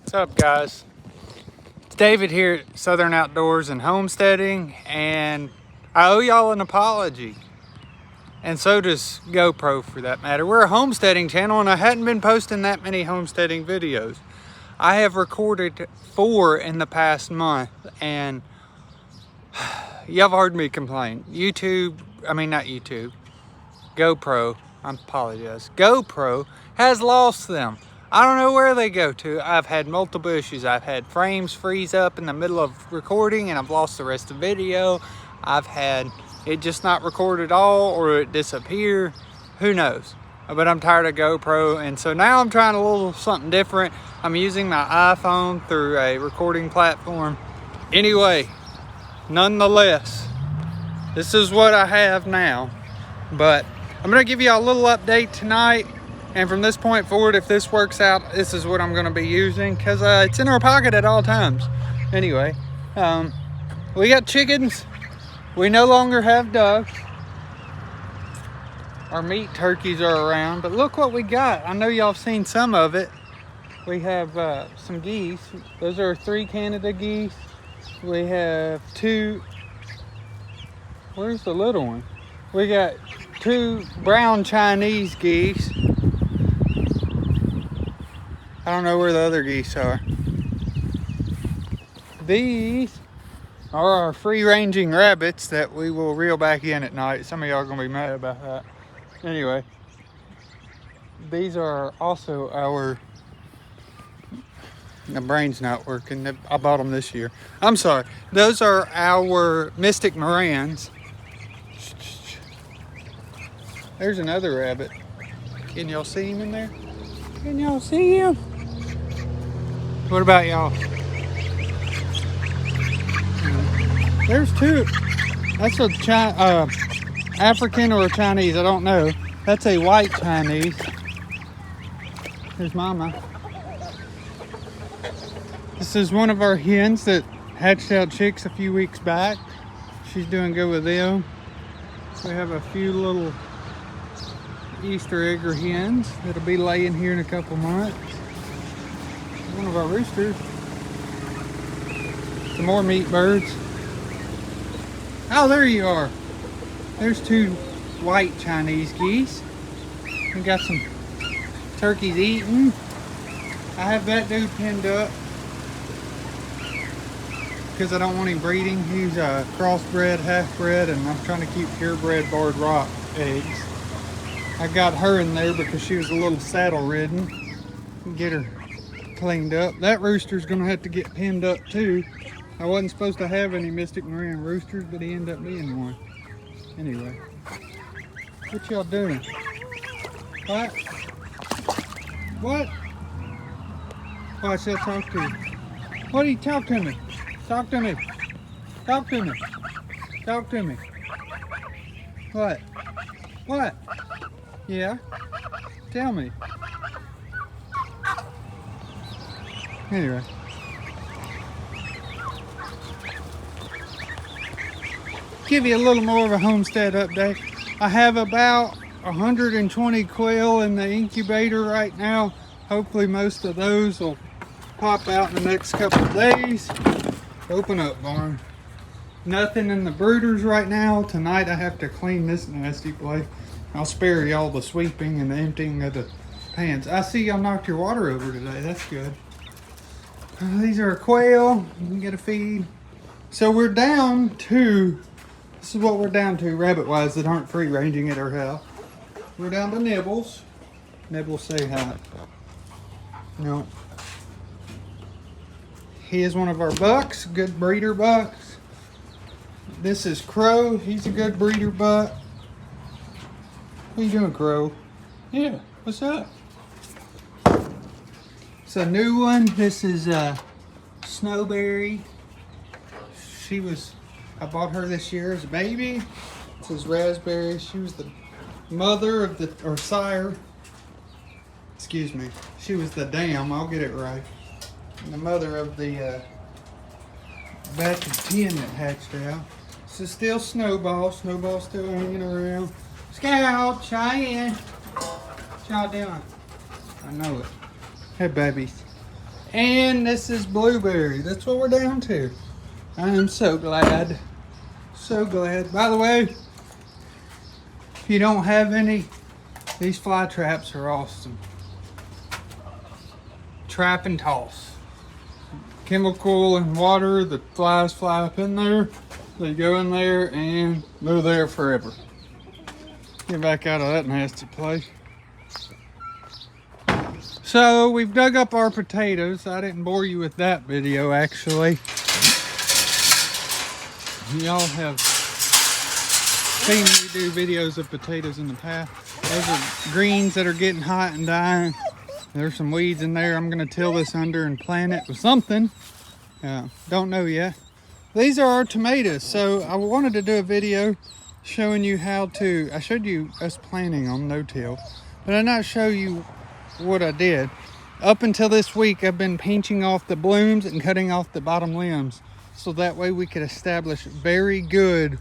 What's up, guys? It's David here at Southern Outdoors and Homesteading, and I owe y'all an apology. And so does GoPro, for that matter. We're a homesteading channel, and I hadn't been posting that many homesteading videos. I have recorded 4 in the past month, and y'all have heard me complain. GoPro, I apologize. GoPro has lost them. I don't know where they go to. I've had multiple issues. I've had frames freeze up in the middle of recording and I've lost the rest of the video. I've had it just not record at all, or it disappear. Who knows? But I'm tired of GoPro, and so now I'm trying a little something different. I'm using my iPhone through a recording platform. Anyway, nonetheless, this is what I have now. But I'm gonna give you a little update tonight. And from this point forward, if this works out, this is what I'm going to be using, because it's in our pocket at all times. Anyway, we got chickens. We no longer have ducks. Our meat turkeys are around, but look what we got. I know y'all have seen some of it. We have some geese. Those are 3 Canada geese. We have 2. Where's the little one? We got 2 brown Chinese geese. I don't know where the other geese are. These are our free-ranging rabbits that we will reel back in at night. Some of y'all are going to be mad about that. Anyway, these are also our... My brain's not working. I bought them this year. I'm sorry. Those are our Mystic Morans. There's another rabbit. Can y'all see him in there? Can y'all see him? What about y'all? There's 2. That's a African or a Chinese, I don't know. That's a white Chinese. There's Mama. This is one of our hens that hatched out chicks a few weeks back. She's doing good with them. We have a few little Easter egger hens that'll be laying here in a couple months. One of our roosters. Some more meat birds. Oh, there you are. There's 2 white Chinese geese. We got some turkeys eating. I have that dude pinned up because I don't want him breeding. He's a crossbred, half-bred, and I'm trying to keep purebred barred rock eggs. I got her in there because she was a little saddle ridden. Get her cleaned up. That rooster's gonna have to get pinned up too. I wasn't supposed to have any Mystic Moran roosters, but he ended up being one. Anyway, what y'all doing? What? What? Oh, I said talk to you. What do you talk to me? Talk to me. Talk to me. Talk to me. What? What? Yeah? Tell me. Anyway. Give you a little more of a homestead update. I have about 120 quail in the incubator right now. Hopefully most of those will pop out in the next couple of days. Open up, barn. Nothing in the brooders right now. Tonight I have to clean this nasty place. I'll spare y'all the sweeping and the emptying of the pans. I see y'all knocked your water over today. That's good. These are quail. You get a feed. So we're down to, this is what we're down to rabbit-wise that aren't free-ranging at our house. We're down to Nibbles. Nibbles, say hi. No. He is one of our bucks, good breeder bucks. This is Crow. He's a good breeder buck. What you doing, Crow? Yeah, what's up? It's a new one. This is Snowberry. I bought her this year as a baby. This is Raspberry. She was the mother of or sire. Excuse me. She was the dam, I'll get it right. And the mother of the batch of 10 that hatched out. This is still Snowball. Snowball's still hanging around. Scout, Cheyenne. What y'all doing? I know it. Hey, babies. And this is blueberry. That's what we're down to. I am so glad. So glad. By the way, if you don't have any, these fly traps are awesome. Trap and toss. Chemical and water, the flies fly up in there. They go in there and they're there forever. Get back out of that nasty place. So we've dug up our potatoes. I didn't bore you with that video actually. Y'all have seen me do videos of potatoes in the past. Those are greens that are getting hot and dying. There's some weeds in there. I'm gonna till this under and plant it with something. Don't know yet. These are our tomatoes. So I wanted to do a video showing you how to, I showed you us planting on no-till, but I not show you what I did. Up until this week, I've been pinching off the blooms and cutting off the bottom limbs. So that way we could establish very good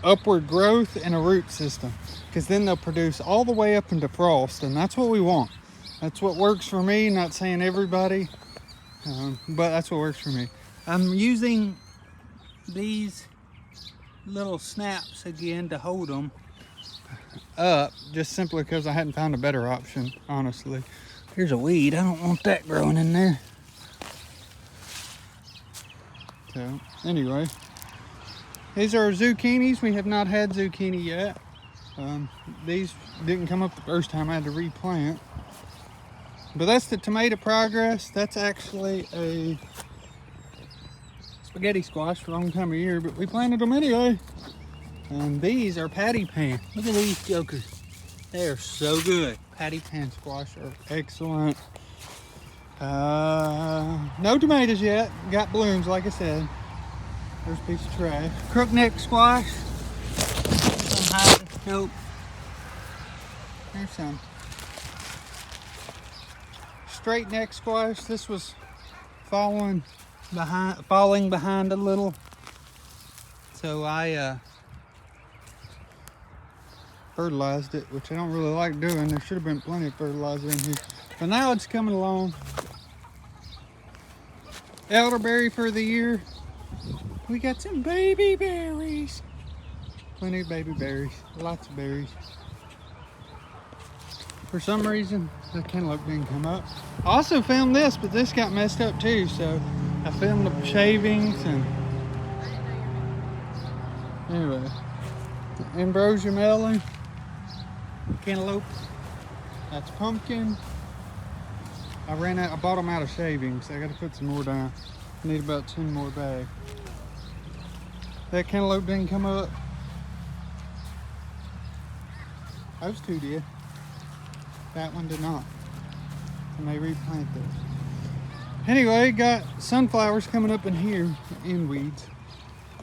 upward growth and a root system. Because then they'll produce all the way up into frost, and that's what we want. That's what works for me, not saying everybody, but that's what works for me. I'm using these little snaps again to hold them up, just simply because I hadn't found a better option, honestly. Here's a weed. I don't want that growing in there. So, anyway, these are zucchinis. We have not had zucchini yet. These didn't come up the first time. I had to replant. But that's the tomato progress. That's actually a spaghetti squash, wrong time of year, but we planted them anyway. And these are patty pan. Look at these jokers. They are so good. Patty pan squash are excellent. No tomatoes yet. Got blooms, like I said. There's a piece of trash. Crookneck squash. Some hiding. Nope. There's some. Straight neck squash. This was falling behind a little. So I fertilized it, which I don't really like doing. There should have been plenty of fertilizer in here. But now it's coming along. Elderberry for the year. We got some baby berries. Plenty of baby berries. Lots of berries. For some reason, the cantaloupe didn't come up. I also filmed this, but this got messed up too. So I filmed the shavings and anyway. Ambrosia melon. Cantaloupe. That's pumpkin. I bought them out of shavings. I gotta put some more down. I need about 10 more bags. That cantaloupe didn't come up. Those two did. That one did not. I may replant those. Anyway, got sunflowers coming up in here, in weeds.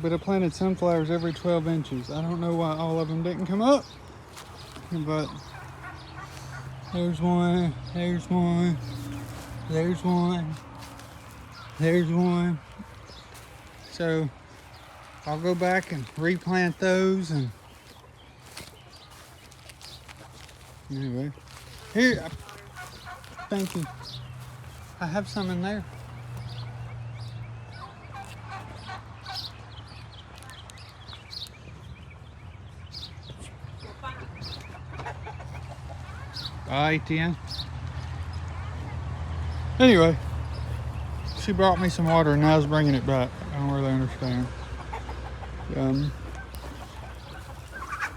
But I planted sunflowers every 12 inches. I don't know why all of them didn't come up. But there's one, there's one, there's one, there's one. So I'll go back and replant those. And anyway, here, thank you. I have some in there. ATM. Anyway, she brought me some water and now I was bringing it back. I don't really understand.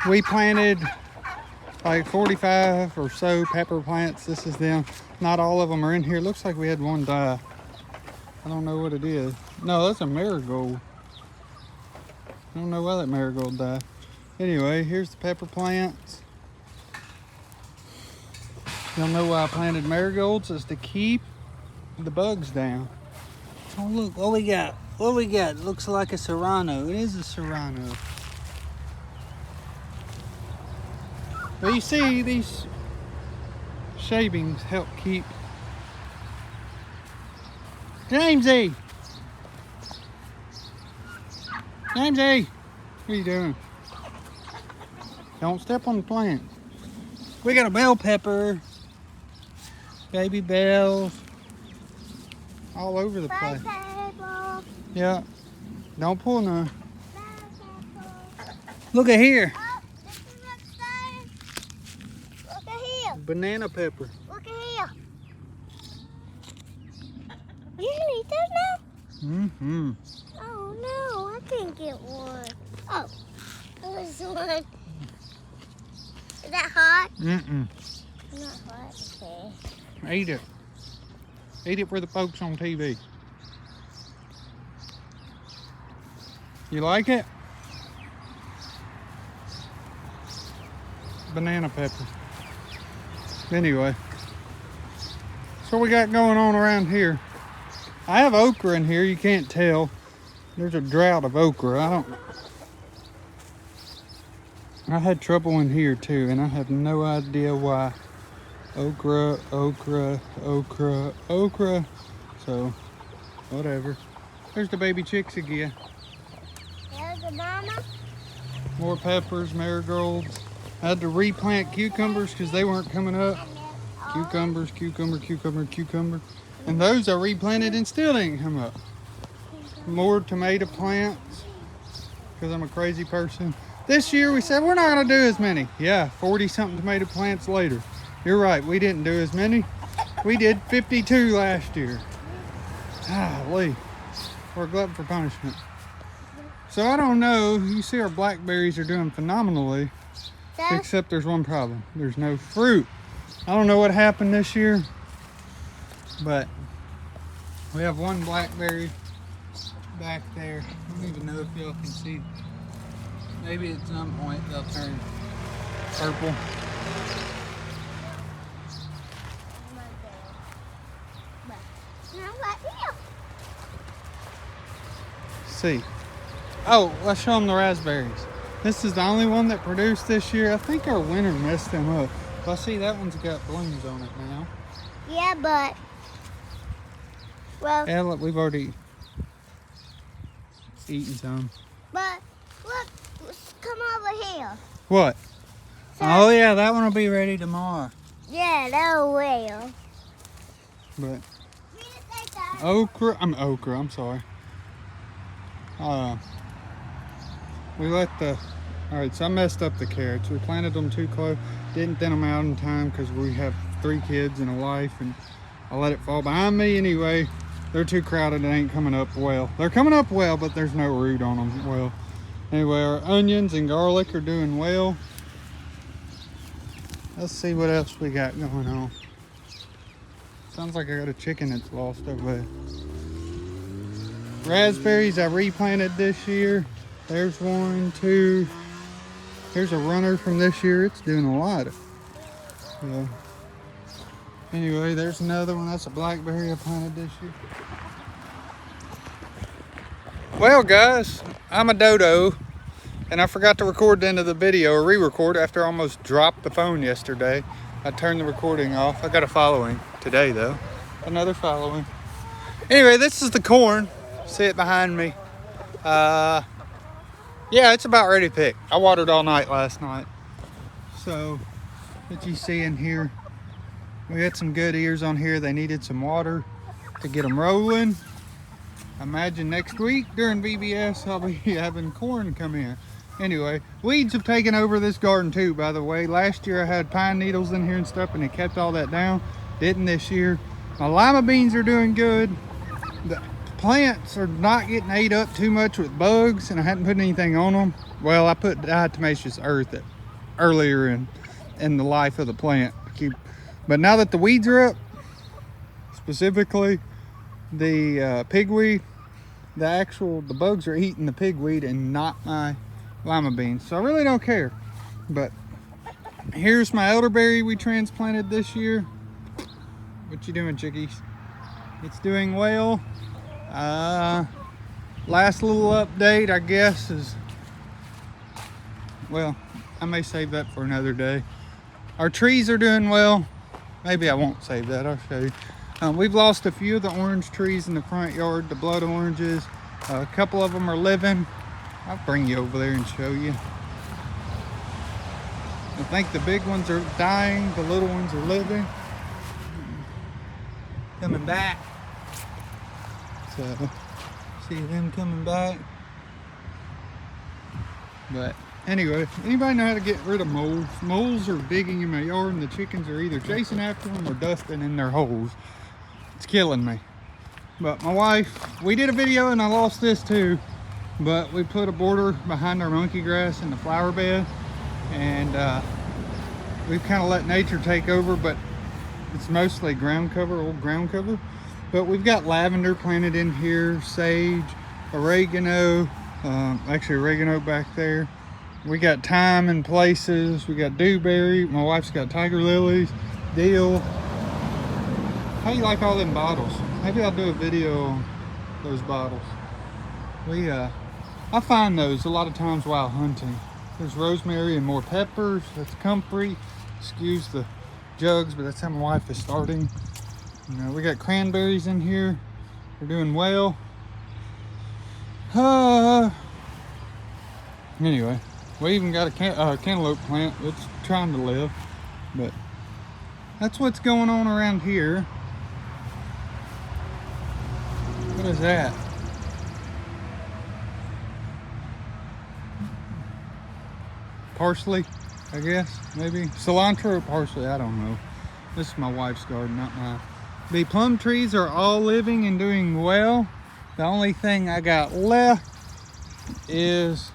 We planted like 45 or so pepper plants. This is them. Not all of them are in here. Looks like we had one die. I don't know what it is. No, that's a marigold. I don't know why that marigold died. Anyway, here's the pepper plants. You'll know why I planted marigolds is to keep the bugs down. Oh look, what we got? What we got? It looks like a serrano. It is a serrano. But you see, these shavings help keep. Jamesy! Jamesy! What are you doing? Don't step on the plant. We got a bell pepper. Baby bells. all over the place. Yeah. Don't pull none. Look at here. Oh, this is what's starting. Look at here. Banana pepper. Look at here. You can eat that now? Mm-hmm. Oh no, I can't get one. Oh, there's one. Is that hot? Mm-mm. Not hot. Okay. Eat it. Eat it for the folks on TV. You like it? Banana pepper. Anyway, so what we got going on around here. I have okra in here. You can't tell. There's a drought of okra. I had trouble in here too, and I have no idea why. Okra, okra, okra, okra. So, whatever. There's the baby chicks again. There's the mama. More peppers, marigolds. I had to replant cucumbers because they weren't coming up. Cucumbers, cucumber, cucumber, cucumber. And those I replanted and still didn't come up. More tomato plants because I'm a crazy person. This year we said we're not going to do as many. Yeah, 40 something tomato plants later. You're right, we didn't do as many. We did 52 last year. Golly, we're a glutton for punishment. So I don't know, you see our blackberries are doing phenomenally, except there's one problem. There's no fruit. I don't know what happened this year, but we have one blackberry back there. I don't even know if y'all can see. Maybe at some point they'll turn purple. See. Oh, let's show them the raspberries. This is the only one that produced this year. I think our winter messed them up. Well, see, that one's got blooms on it now. Yeah, but well. Yeah, look, we've already eaten some. But look, let's come over here. What? So, oh yeah, that one will be ready tomorrow. Yeah, that will. But okra, I'm sorry. We let alright, so I messed up the carrots. We planted them too close, didn't thin them out in time because we have 3 kids and a wife, and I let it fall behind me anyway. They're too crowded, it ain't coming up well. They're coming up well, but there's no root on them well. Anyway, our onions and garlic are doing well. Let's see what else we got going on. Sounds like I got a chicken that's lost over there. Raspberries I replanted this year. There's 1, 2. Here's a runner from this year. It's doing a lot. Anyway, there's another one. That's a blackberry I planted this year. Well, guys, I'm a dodo, and I forgot to record the end of the video or re-record after I almost dropped the phone yesterday. I turned the recording off. I got a following today, though. Another following. Anyway, this is the corn. See it behind me. Yeah, it's about ready to pick. I watered all night last night. So, what you see in here, we had some good ears on here. They needed some water to get them rolling. Imagine next week during VBS, I'll be having corn come in. Anyway, weeds have taken over this garden too, by the way. Last year I had pine needles in here and stuff, and it kept all that down. Didn't this year. My lima beans are doing good. The plants are not getting ate up too much with bugs, and I hadn't put anything on them. Well, I put diatomaceous earth earlier in the life of the plant. But now that the weeds are up, specifically the pigweed, the bugs are eating the pigweed and not my lima beans. So I really don't care. But here's my elderberry we transplanted this year. What you doing, chickies? It's doing well. Last little update, I guess, is, well, I may save that for another day. Our trees are doing well. Maybe I won't save that, I'll show you. We've lost a few of the orange trees in the front yard, the blood oranges. A couple of them are living. I'll bring you over there and show you. I think the big ones are dying, the little ones are living. Coming back. So, see them coming back. But anyway, anybody know how to get rid of moles? Moles are digging in my yard and the chickens are either chasing after them or dusting in their holes. It's killing me. But my wife, we did a video and I lost this too, but we put a border behind our monkey grass in the flower bed, and we've kind of let nature take over, but it's mostly ground cover, old ground cover. But we've got lavender planted in here, sage, oregano, actually oregano back there. We got thyme in places, we got dewberry, my wife's got tiger lilies, dill. How you like all them bottles? Maybe I'll do a video on those bottles. I find those a lot of times while hunting. There's rosemary and more peppers, that's comfrey. Excuse the jugs, but that's how my wife is starting. You know, we got cranberries in here, we're doing well. Anyway, we even got a cantaloupe plant that's trying to live, but that's what's going on around here. What is that? Parsley, I guess, maybe. Cilantro or parsley, I don't know. This is my wife's garden, not mine. The plum trees are all living and doing well. The only thing I got left is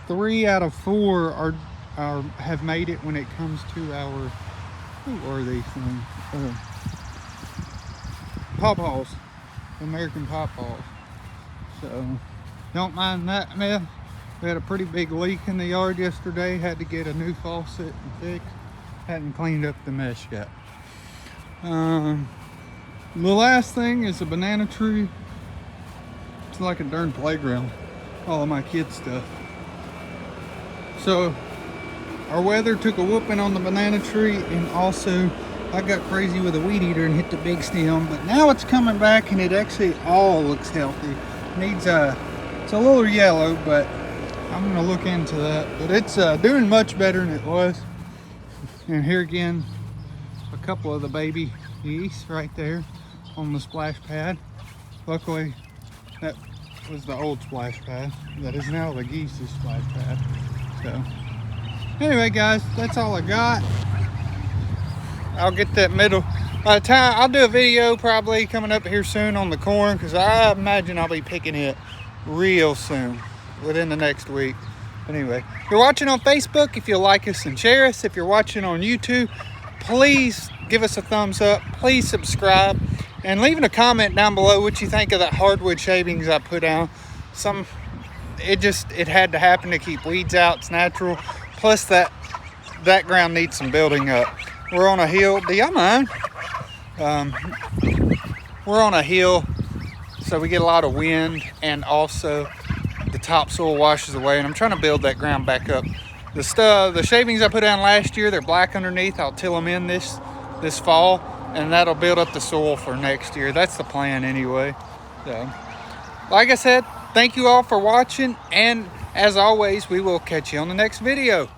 3 out of 4 have made it when it comes to our, who are these things? Pawpaws, American pawpaws. So don't mind that mess. We had a pretty big leak in the yard yesterday. Had to get a new faucet and fix. Hadn't cleaned up the mess yet. The last thing is a banana tree. It's like a darn playground. All of my kids' stuff. So our weather took a whooping on the banana tree, and also I got crazy with a weed eater and hit the big stem. But now it's coming back and it actually all looks healthy. Needs it's a little yellow, but I'm gonna look into that. But it's doing much better than it was. And here again, a couple of the baby geese right there on the splash pad. Luckily, that was the old splash pad. That is now the geese's splash pad. So, anyway, guys, that's all I got. I'll get that middle. By the time I'll do a video probably coming up here soon on the corn, because I imagine I'll be picking it real soon, within the next week. Anyway, if you're watching on Facebook, if you'll like us and share us. If you're watching on YouTube, please give us a thumbs up. Please subscribe. And leaving a comment down below what you think of that hardwood shavings I put down. It had to happen to keep weeds out. It's natural. Plus that ground needs some building up. We're on a hill. Do y'all mind? We're on a hill, so we get a lot of wind, and also the topsoil washes away, and I'm trying to build that ground back up. The shavings I put down last year, they're black underneath. I'll till them in this fall, and that'll build up the soil for next year. That's the plan anyway. So, like I said, thank you all for watching, and as always, we will catch you on the next video.